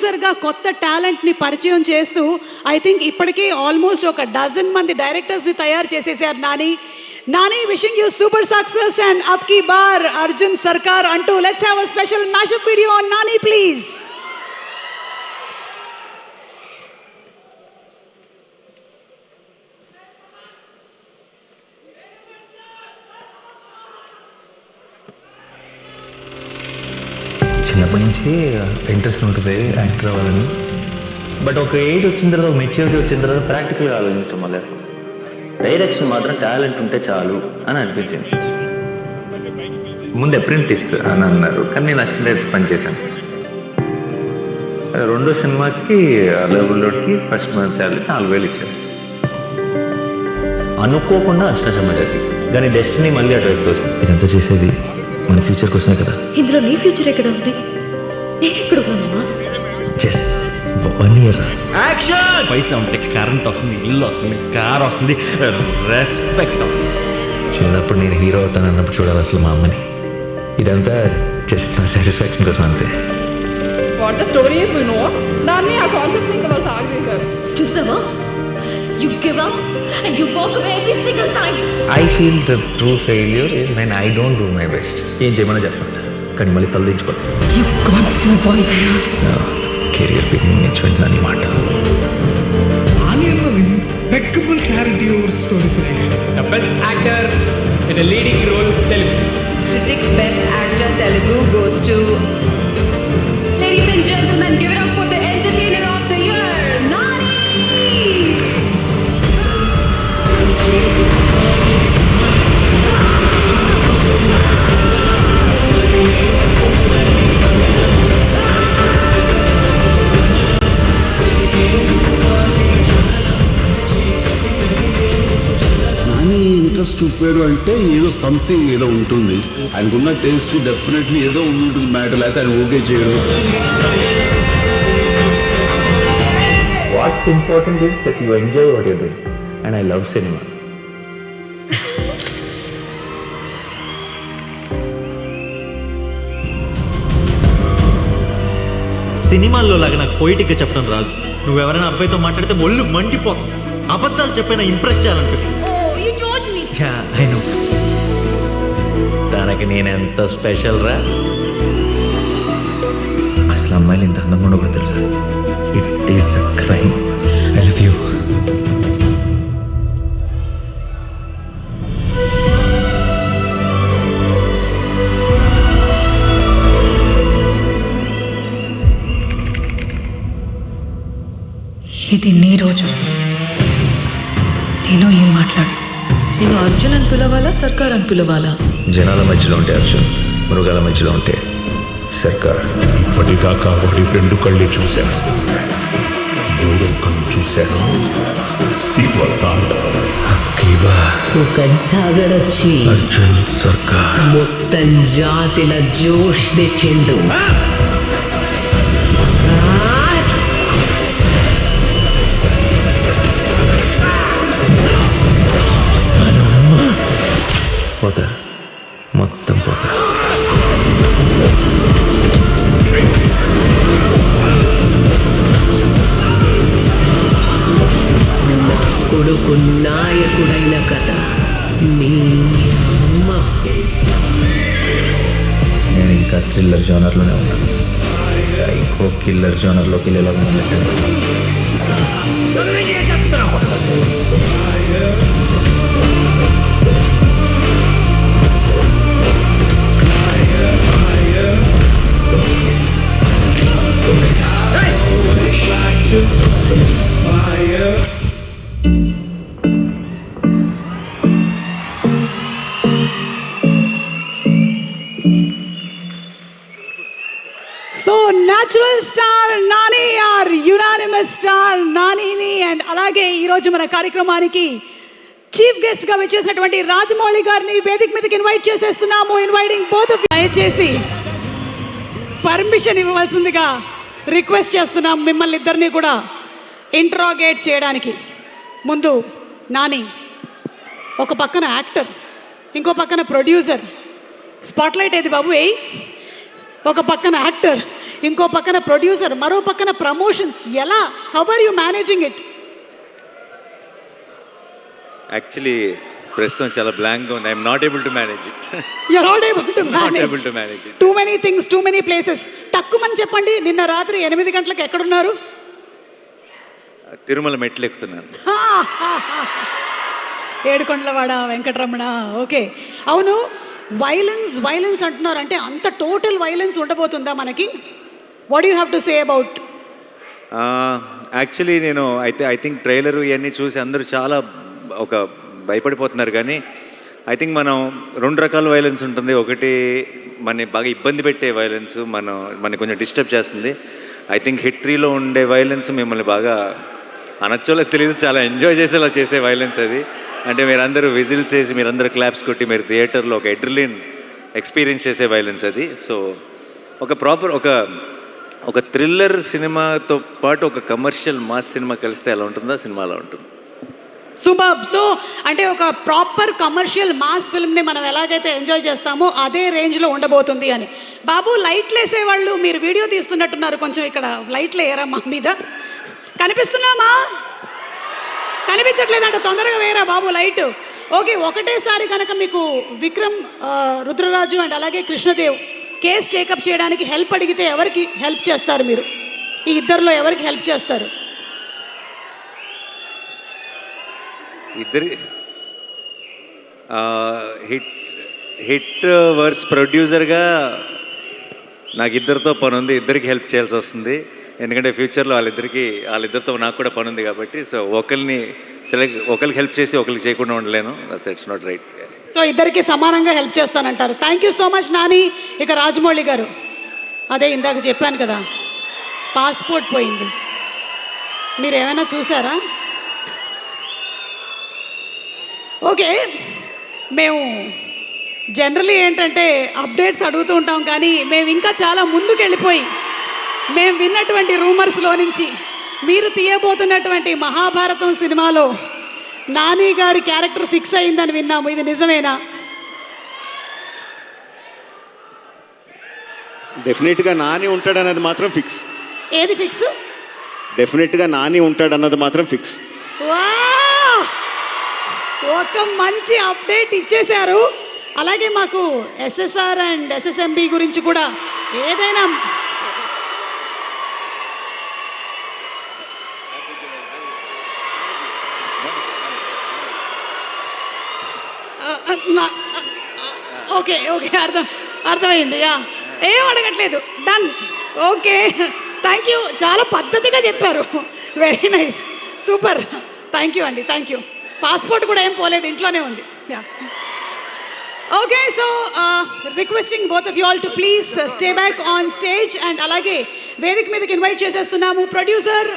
ప్రొడ్యూసర్గా కొత్త టాలెంట్ని పరిచయం చేస్తూ ఐ థింక్ ఇప్పటికీ ఆల్మోస్ట్ ఒక డజన్ మంది డైరెక్టర్స్ని తయారు చేసేసారు Nani wishing you super success and అప్ కీ బార్ అర్జున్ సర్కార్ అంటూ let's have a special mashup video on Nani please. చిన్నప్పటి నుంచి ఇంట్రెస్ట్ ఉంటుంది యాక్టర్ అవ్వాలని. బట్ ఒక ఏజ్ వచ్చిన తర్వాత, ఒక మెచ్యూరిటీ వచ్చిన తర్వాత ప్రాక్టికల్గా ఆలోచించడం వల్ల డైరెక్షన్ మాత్రం టాలెంట్ ఉంటే చాలు అని అనిపించింది. ముందు అప్రెంటిస్ అని అన్నారు, కానీ నేను అసిస్టెంట్ డైరెక్టర్ పనిచేశాను. రెండో సినిమాకి లెవెల్లోకి ఫస్ట్ మంత్ శాలరీ 4,000 ఇచ్చారు. అనుకోకుండా అష్టచమ్మ జరిగింది, కానీ డెస్టినీ మళ్ళీ అటు వస్తుంది. ఇదంతా చేసేది మన ఫ్యూచర్ కోసమే కదా. ఇందులో నీ ఫ్యూచరే కదా ఉంది. నేను ఎక్కడ ఉన్నానమ్మా? Just 1 year action. పైసా ఉంటే కరెంట్ వస్తుంది, ఇల్లు వస్తుంది, కార్ వస్తుంది, రెస్పెక్ట్ వస్తుంది. చిన్నప్పుడు నేను హీరో అవుతాను అన్నప్పుడు చూడాలి అసలు మా అమ్మని. ఇదంతా జస్ట్ నా సాటిస్ఫాక్షన్ కోసం అంతే. What the story is you know, దాన్ని ఆ కాన్సెప్ట్ ఇంకా వాళ్ళు సాగదీశారు. చూసావా? You give up and you walk away every single time. I feel the true failure is when I don't do my best. ఏం చేయమన్నా చేస్తాను సార్, కానీ మళ్ళీ తలదించుకోలేదు. You can't survive here. Career beginning నుంచి వింటున్నాను ఈ మాట. Onion was impeccable clarity over stories. The best actor in a leading role, Telugu. Critics Best Actor Telugu goes to, ladies and gentlemen, give it up for the entertainer of the year, Nani. Interest చూపారు అంటే ఏదో something ఏదో ఉంటుంది, ఆయనకున్న taste definitely ఏదో ఉంటుంది matter, అయితే ఆయన ఓకే చేయడం. What's important is that you enjoy what you doing, and I love cinema. సినిమాల్లో లాగా నాకు పొయిటిక్గా చెప్పడం రాదు. నువ్వెవరైనా అబ్బాయితో మాట్లాడితే ఒళ్ళు మండిపోతాం. అబద్ధాలు చెప్పైనా ఇంప్రెస్ చేయాలనిపిస్తుంది. Oh, you judge me. I know. తనకి నేనెంత స్పెషల్ రా. అసలు అమ్మాయిలు ఇంత అందంగా ఉండకూడదు తెలుసా? It is a crime. I love you. ఇది నీ రోజు. నేను ఏం మాట్లాడు. నేను అర్జున్ అని పిలవాలా, సర్కార్ అని పిలవాలా? జనాల మధ్యలో ఉంటే అర్జున్, మృగాల మధ్యలో ఉంటే సర్కార్. ఇప్పటిదాకా ఒకటి 2 కళ్ళు చూశాను, 3వ కళ్ళు చూశాను. గంటాగడొచ్చి అర్జున్ సర్కార్ మొత్తం జాతిల జోష్ తెచ్చిండు. పోతారు, మొత్తం పోతారు. కొడుకు నాయకుడైన కథ మీ అమ్మ. నేను ఇంకా థ్రిల్లర్ జోనర్లోనే ఉన్నాను. సైకో కిల్లర్ జోనర్లోకి వెళ్ళేలాగా ఉన్నట్టు. So natural star Nani or unanimous star నానిని అండ్ అలాగే ఈరోజు మన కార్యక్రమానికి చీఫ్ గెస్ట్గా వచ్చేసినటువంటి రాజమౌళి గారిని వేదిక మీదకి ఇన్వైట్ చేసేస్తున్నాము. Inviting both of you. దయచేసి పర్మిషన్ ఇవ్వవలసిందిగా రిక్వెస్ట్ చేస్తున్నాం మిమ్మల్ని ఇద్దరిని కూడా ఇంట్రాగేట్ చేయడానికి. ముందు నాని ఒక పక్కన యాక్టర్, ఇంకో పక్కన ప్రొడ్యూసర్. స్పాట్లైట్ ఏది బాబు? ఒక పక్కన యాక్టర్, ఇంకో పక్కన ప్రొడ్యూసర్, మరో పక్కన ప్రమోషన్స్. ఎలా, how are you managing it? Actually ప్రస్తుతం చాలా బ్లాంక్గా ఉంది. I'm not able to manage it. You're not able to manage. able to manage it. Too many things, too many places. తక్కువని చెప్పండి, నిన్న రాత్రి 8 గంటలకు ఎక్కడున్నారు? తిరుమల మెట్లు ఎక్కుతున్నాను. ఏడుకొండలవాడ వెంకటరమణ. ఓకే, అవును, వైలెన్స్ అంటున్నారు, అంటే అంత టోటల్ వైలెన్స్ ఉండబోతుందా మనకి? What you have to say about? Actually నేను ఐ థింక్ ట్రైలర్ ఇవన్నీ చూసి అందరూ చాలా భయపడిపోతున్నారు. కానీ ఐ థింక్ మనం 2 రకాల వైలెన్స్ ఉంటుంది. ఒకటి మన బాగా ఇబ్బంది పెట్టే వైలెన్స్, మనని కొంచెం డిస్టర్బ్ చేస్తుంది. ఐ థింక్ హిట్ 3లో ఉండే వైలెన్స్ మిమ్మల్ని బాగా అనొచ్చోలో తెలియదు, చాలా ఎంజాయ్ చేసేలా చేసే వైలెన్స్ అది. అంటే మీరందరూ విజిల్స్ వేసి, మీరందరూ క్లాప్స్ కొట్టి, మీరు థియేటర్లో ఒక ఎడ్రిలిన్ ఎక్స్పీరియన్స్ చేసే వైలెన్స్ అది. సో ఒక ప్రాపర్ ఒక థ్రిల్లర్ సినిమాతో పాటు ఒక కమర్షియల్ మాస్ సినిమా కలిస్తే ఎలా ఉంటుందో సినిమా అలా ఉంటుంది. సూపర్. సో అంటే ఒక ప్రాపర్ కమర్షియల్ మాస్ ఫిల్మ్ని మనం ఎలాగైతే ఎంజాయ్ చేస్తామో అదే రేంజ్లో ఉండబోతుంది అని. బాబు, లైట్లు వేసేవాళ్ళు మీరు వీడియో తీస్తున్నట్టున్నారు, కొంచెం ఇక్కడ లైట్లు వేయరా మా మీద? కనిపిస్తున్నామా? కనిపించట్లేదంట, తొందరగా వేయరా బాబు లైట్. ఓకే, ఒకటేసారి కనుక మీకు విక్రమ్, రుద్రరాజు అండ్ అలాగే కృష్ణదేవ్ కేస్ టేకప్ చేయడానికి హెల్ప్ అడిగితే ఎవరికి హెల్ప్ చేస్తారు మీరు? ఈ ఇద్దరిలో ఎవరికి హెల్ప్ చేస్తారు? ఇద్దరి హిట్ వర్స్ ప్రొడ్యూసర్గా నాకు ఇద్దరితో పని ఉంది. ఇద్దరికి హెల్ప్ చేయాల్సి వస్తుంది, ఎందుకంటే ఫ్యూచర్లో వాళ్ళిద్దరితో నాకు కూడా పని ఉంది కాబట్టి. సో ఒకరికి హెల్ప్ చేసి ఒకరికి చేయకుండా ఉండలేను. It's not right. సో ఇద్దరికి సమానంగా హెల్ప్ చేస్తానంటారు. Thank you so much Nani. ఇక రాజమౌళి గారు, అదే ఇందాక చెప్పాను కదా, పాస్పోర్ట్ పోయింది, మీరు ఏమైనా చూసారా? ఓకే, మేము జనరలీ ఏంటంటే అప్డేట్స్ అడుగుతూ ఉంటాం, కానీ మేము ఇంకా చాలా ముందుకు వెళ్ళిపోయి మేము విన్నటువంటి రూమర్స్లో నుంచి మీరు తీయబోతున్నటువంటి మహాభారతం సినిమాలో నాని గారి క్యారెక్టర్ ఫిక్స్ అయిందని విన్నాము. ఇది నిజమేనా? డెఫినెట్గా నాని ఉంటాడన్నది మాత్రం ఫిక్స్. ఏది ఫిక్స్? డెఫినెట్గా నాని ఉంటాడన్నది మాత్రం ఫిక్స్. ఒక మంచి అప్డేట్ ఇచ్చేశారు. అలాగే మాకు ఎస్ఎస్ఆర్ అండ్ ఎస్ఎస్ఎంబి గురించి కూడా ఏదైనా ఓకే అర్థమైంది. ఏం అడగట్లేదు, డన్. ఓకే, థ్యాంక్ యూ, చాలా పద్ధతిగా చెప్పారు. Very nice, super, thank you అండి, థ్యాంక్ యూ. పాస్పోర్ట్ కూడా ఏం పోలేదు, ఇంట్లోనే ఉంది. Okay, so requesting both of you all to please stay back on stage. And అలాగే వేదిక మీదకి ఇన్వైట్ చేసేస్తున్నాము ప్రొడ్యూసర్